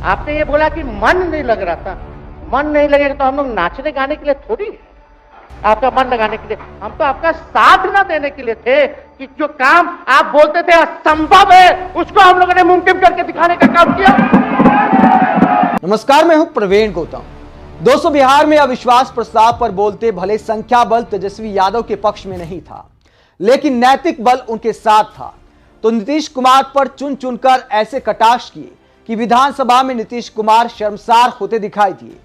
आपने ये बोला कि मन नहीं लग रहा था। मन नहीं लगेगा तो हम लोग नाचने गाने के लिए थोड़ी है, आपका मन लगाने के लिए। हम तो आपका साथ ना देने के लिए थे कि जो काम आप बोलते थे असंभव है उसको हम लोगों ने मुमकिन करके दिखाने का काम किया। नमस्कार, मैं हूं प्रवीण गौतम। दोस्तों, बिहार में अविश्वास प्रस्ताव पर बोलते भले संख्या बल तेजस्वी यादव के पक्ष में नहीं था, लेकिन नैतिक बल उनके साथ था। तो नीतीश कुमार पर चुन चुनकर ऐसे कटाक्ष किए कि विधानसभा में नीतीश कुमार शर्मसार होते दिखाई दिए।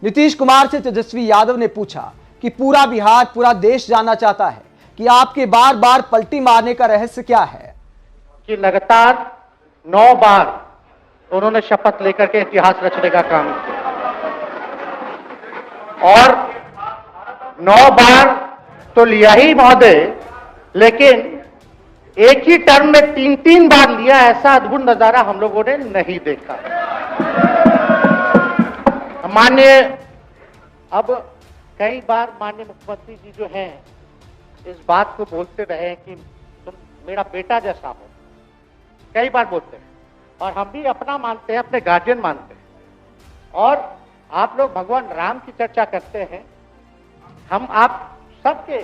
नीतीश कुमार से तेजस्वी यादव ने पूछा कि पूरा बिहार, पूरा देश जानना चाहता है कि आपके बार बार पलटी मारने का रहस्य क्या है। कि लगातार 9 बार उन्होंने शपथ लेकर के इतिहास रचने का काम किया और 9 बार तो लिया ही महोदय, लेकिन एक ही टर्म में 3-3 बार लिया, ऐसा अद्भुत नजारा हम लोगों ने नहीं देखा। माननीय, अब कई बार माननीय मुख्यमंत्री जी जो हैं इस बात को बोलते रहे कि तुम मेरा बेटा जैसा हो, कई बार बोलते हैं और हम भी अपना मानते हैं, अपने गार्जियन मानते हैं। और आप लोग भगवान राम की चर्चा करते हैं, हम आप सबके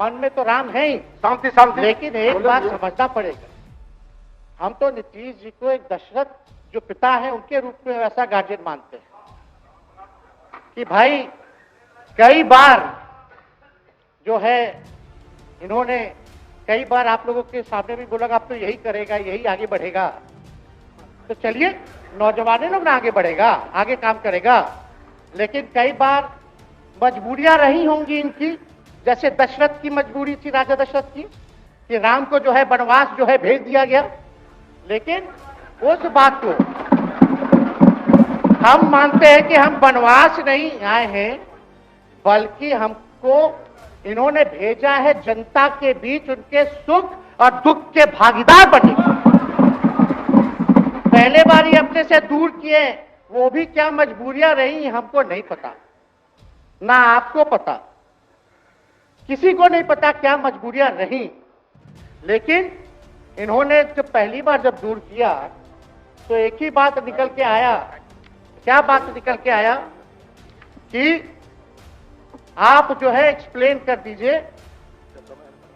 मन में तो राम है ही, शांति, लेकिन एक बात समझना पड़ेगा, हम तो नीतीश जी को एक दशरथ जो पिता है उनके रूप में वैसा गार्जियन मानते हैं कि भाई कई बार जो है इन्होंने कई बार आप लोगों के सामने भी बोला आप तो यही करेगा, यही आगे बढ़ेगा। तो चलिए, नौजवान लोग ना आगे बढ़ेगा, आगे काम करेगा, लेकिन कई बार मजबूरियां रही होंगी इनकी, जैसे दशरथ की मजबूरी थी, राजा दशरथ की, कि राम को जो है वनवास जो है भेज दिया गया। लेकिन उस बात को हम मानते हैं कि हम वनवास नहीं आए हैं, बल्कि हमको इन्होंने भेजा है जनता के बीच उनके सुख और दुख के भागीदार बने। पहले बार ही अपने से दूर किए, वो भी क्या मजबूरियां रही हमको नहीं पता, ना आपको पता, किसी को नहीं पता क्या मजबूरियां रही। लेकिन इन्होंने जब पहली बार जब दूर किया तो एक ही बात निकल के आया। क्या बात निकल के आया कि आप जो है एक्सप्लेन कर दीजिए,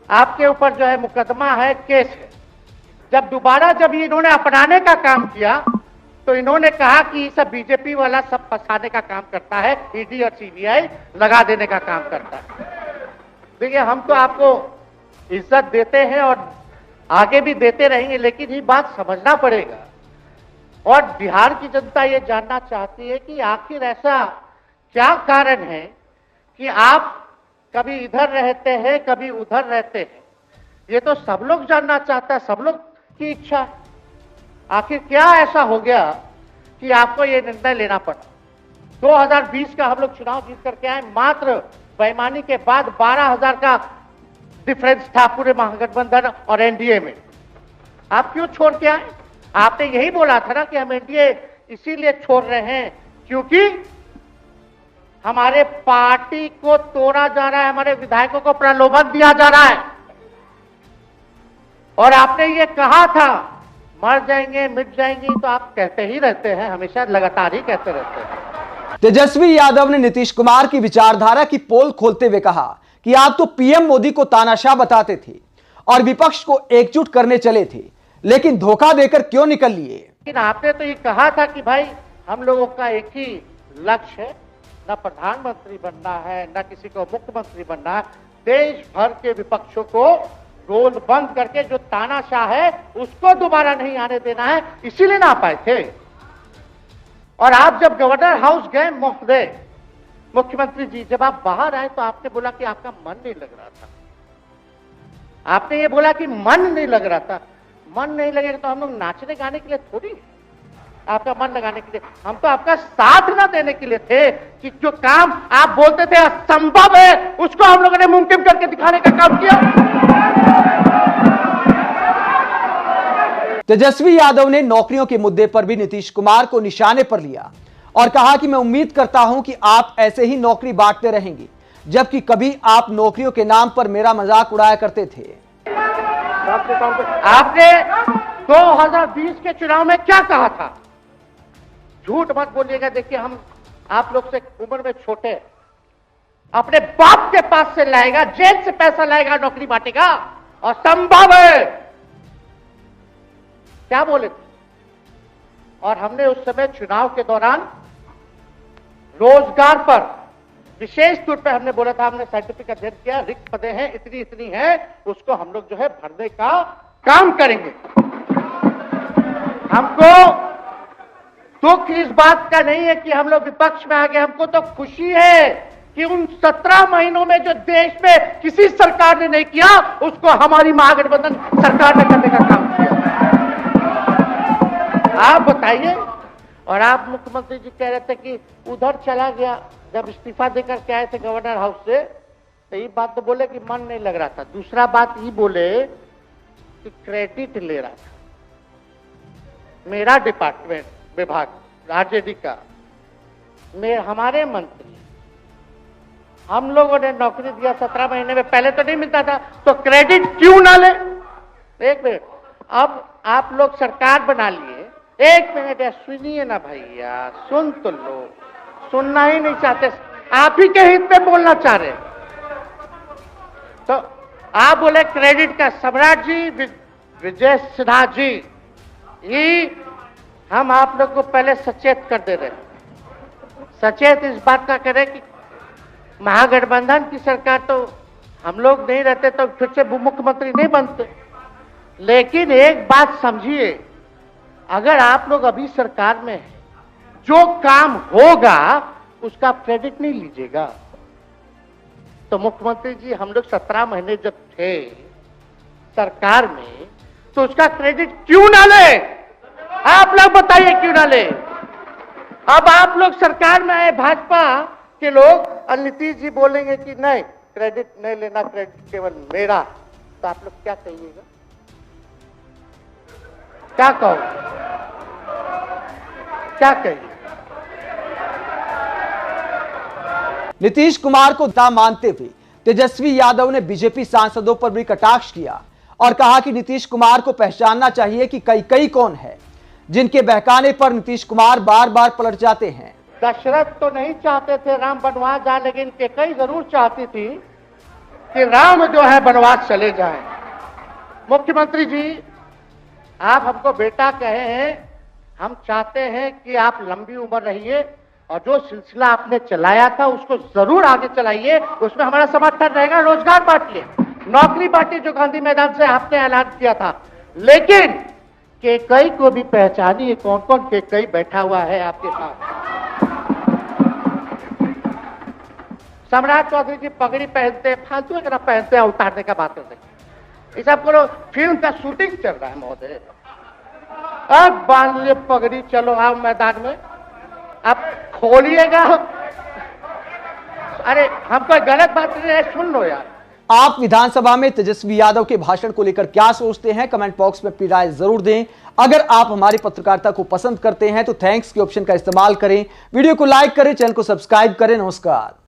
आपके ऊपर जो है मुकदमा है, केस है। जब दोबारा जब इन्होंने अपनाने का काम किया तो इन्होंने कहा कि सब बीजेपी वाला सब फंसाने का काम करता है, ईडी और सीबीआई लगा देने का काम करता है। देखिए, हम तो आपको इज्जत देते हैं और आगे भी देते रहेंगे, लेकिन ये बात समझना पड़ेगा। और बिहार की जनता ये जानना चाहती है कि आखिर ऐसा क्या कारण है कि आप कभी इधर रहते हैं, कभी उधर रहते हैं। ये तो सब लोग जानना चाहता है, सब लोग की इच्छा है। आखिर क्या ऐसा हो गया कि आपको ये निर्णय लेना पड़ा। 2020 का हम लोग चुनाव जीत करके आए, मात्र बेईमानी के बाद 12,000 का डिफरेंस था पूरे महागठबंधन और एनडीए में। आप क्यों छोड़ के आए? आपने यही बोला था ना कि हम एनडीए इसीलिए छोड़ रहे हैं क्योंकि हमारे पार्टी को तोड़ा जा रहा है, हमारे विधायकों को प्रलोभन दिया जा रहा है। और आपने ये कहा था मर जाएंगे, मिट जाएंगे, तो आप कहते ही रहते हैं, हमेशा लगातार ही कहते रहते हैं। तेजस्वी यादव ने नीतीश कुमार की विचारधारा की पोल खोलते हुए कहा कि आप तो पीएम मोदी को तानाशाह बताते थे और विपक्ष को एकजुट करने चले थे, लेकिन धोखा देकर क्यों निकल लिए। लेकिन आपने तो ये कहा था कि भाई हम लोगों का एक ही लक्ष्य है, न प्रधानमंत्री बनना है, न किसी को मुख्यमंत्री बनना है, देश भर के विपक्षों को गोल बंद करके जो तानाशाह है उसको दोबारा नहीं आने देना है, इसीलिए ना पाए थे। और आप जब गवर्नर हाउस गए महोदय, मुख्यमंत्री जी, जब आप बाहर आए तो आपने बोला कि आपका मन नहीं लग रहा था। आपने ये बोला कि मन नहीं लग रहा था। मन नहीं लगेगा तो हम लोग नाचने गाने के लिए थोड़ी है, आपका मन लगाने के लिए। हम तो आपका साथ ना देने के लिए थे कि जो काम आप बोलते थे असंभव है उसको हम लोगों ने मुमकिन करके दिखाने का काम किया। तेजस्वी यादव ने नौकरियों के मुद्दे पर भी नीतीश कुमार को निशाने पर लिया और कहा कि मैं उम्मीद करता हूं कि आप ऐसे ही नौकरी बांटते रहेंगे, जबकि कभी आप नौकरियों के नाम पर मेरा मजाक उड़ाया करते थे। आपने 2020 के चुनाव में क्या कहा था? झूठ मत बोलिएगा। देखिए, हम आप लोग से उम्र में छोटे हैं। अपने बाप के पास से लाएगा, जेल से पैसा लाएगा, नौकरी बांटेगा, और संभव है। क्या बोले थे? और हमने उस समय चुनाव के दौरान रोजगार पर विशेष तौर पे हमने बोला था, हमने साइंटिफिक अध्ययन किया, रिक्त पदे हैं इतनी इतनी है, उसको हम लोग जो है भरने का काम करेंगे। हमको दुख इस बात का नहीं है कि हम लोग विपक्ष में आ गए, हमको तो खुशी है कि उन 17 महीनों में जो देश में किसी सरकार ने नहीं किया, उसको हमारी महागठबंधन सरकार ने करने का काम किया। आप बताइए। और आप मुख्यमंत्री जी कह रहे थे कि उधर चला गया, जब इस्तीफा देकर के आए थे गवर्नर हाउस से, तो ये बात तो बोले कि मन नहीं लग रहा था। दूसरा बात ये बोले कि क्रेडिट ले रहा था मेरा डिपार्टमेंट, विभाग, आरजेडी का, हमारे मंत्री, हम लोगों ने नौकरी दिया 17 महीने में, पहले तो नहीं मिलता था, तो क्रेडिट क्यों ना ले? एक मिनट, अब आप लोग सरकार बना लिए, एक मिनट या सुनिए ना भैया, सुन तो लो, सुनना ही नहीं चाहते, आप ही के हित में बोलना चाह रहे। तो आप बोले क्रेडिट का। सम्राट जी, विजय सिन्हा जी, ये हम आप लोग को पहले सचेत कर दे रहे हैं, सचेत इस बात का करें कि महागठबंधन की सरकार तो हम लोग नहीं रहते तो फिर से मुख्यमंत्री नहीं बनते। लेकिन एक बात समझिए, अगर आप लोग अभी सरकार में हैं, जो काम होगा उसका क्रेडिट नहीं लीजिएगा। तो मुख्यमंत्री जी, हम लोग 17 महीने जब थे सरकार में, तो उसका क्रेडिट क्यों ना ले? आप लोग बताइए क्यों ना ले? अब आप लोग सरकार में आए, भाजपा के लोग, और नीतीश जी बोलेंगे कि नहीं क्रेडिट नहीं लेना, क्रेडिट केवल मेरा, तो आप लोग क्या कहिएगा? क्या कहो? क्या कहिए? नीतीश कुमार को ना मानते हुए तेजस्वी यादव ने बीजेपी सांसदों पर भी कटाक्ष किया और कहा कि नीतीश कुमार को पहचानना चाहिए कि कई कौन है जिनके बहकाने पर नीतीश कुमार बार बार पलट जाते हैं। दशरथ तो नहीं चाहते थे राम वनवास जाए, लेकिन कैकेयी जरूर चाहती थी कि राम जो है वनवास चले जाएं। मुख्यमंत्री जी, आप हमको बेटा कहे हैं, हम चाहते हैं कि आप लंबी उम्र रहिए, और जो सिलसिला आपने चलाया था उसको जरूर आगे चलाइए, उसमें हमारा समर्थन रहेगा। रोजगार बांटिए, नौकरी बांटिए, जो गांधी मैदान से आपने ऐलान किया था। लेकिन कैकेयी को भी पहचानिए, कौन कौन कैकेयी बैठा हुआ है आपके साथ। सम्राट चौधरी जी पगड़ी पहनते, फालतू अगर पहनते हैं, उतारने का बात करते, ये सब करो। फिल्म का शूटिंग चल रहा है महोदय, अब बांध लीजिए पगड़ी, चलो आओ मैदान में, अब खोलिएगा। अरे हम कोई गलत बात नहीं है, सुन लो यार। आप विधानसभा में तेजस्वी यादव के भाषण को लेकर क्या सोचते हैं? कमेंट बॉक्स में अपनी राय जरूर दें। अगर आप हमारी पत्रकारिता को पसंद करते हैं तो थैंक्स के ऑप्शन का इस्तेमाल करें, वीडियो को लाइक करें, चैनल को सब्सक्राइब करें। नमस्कार।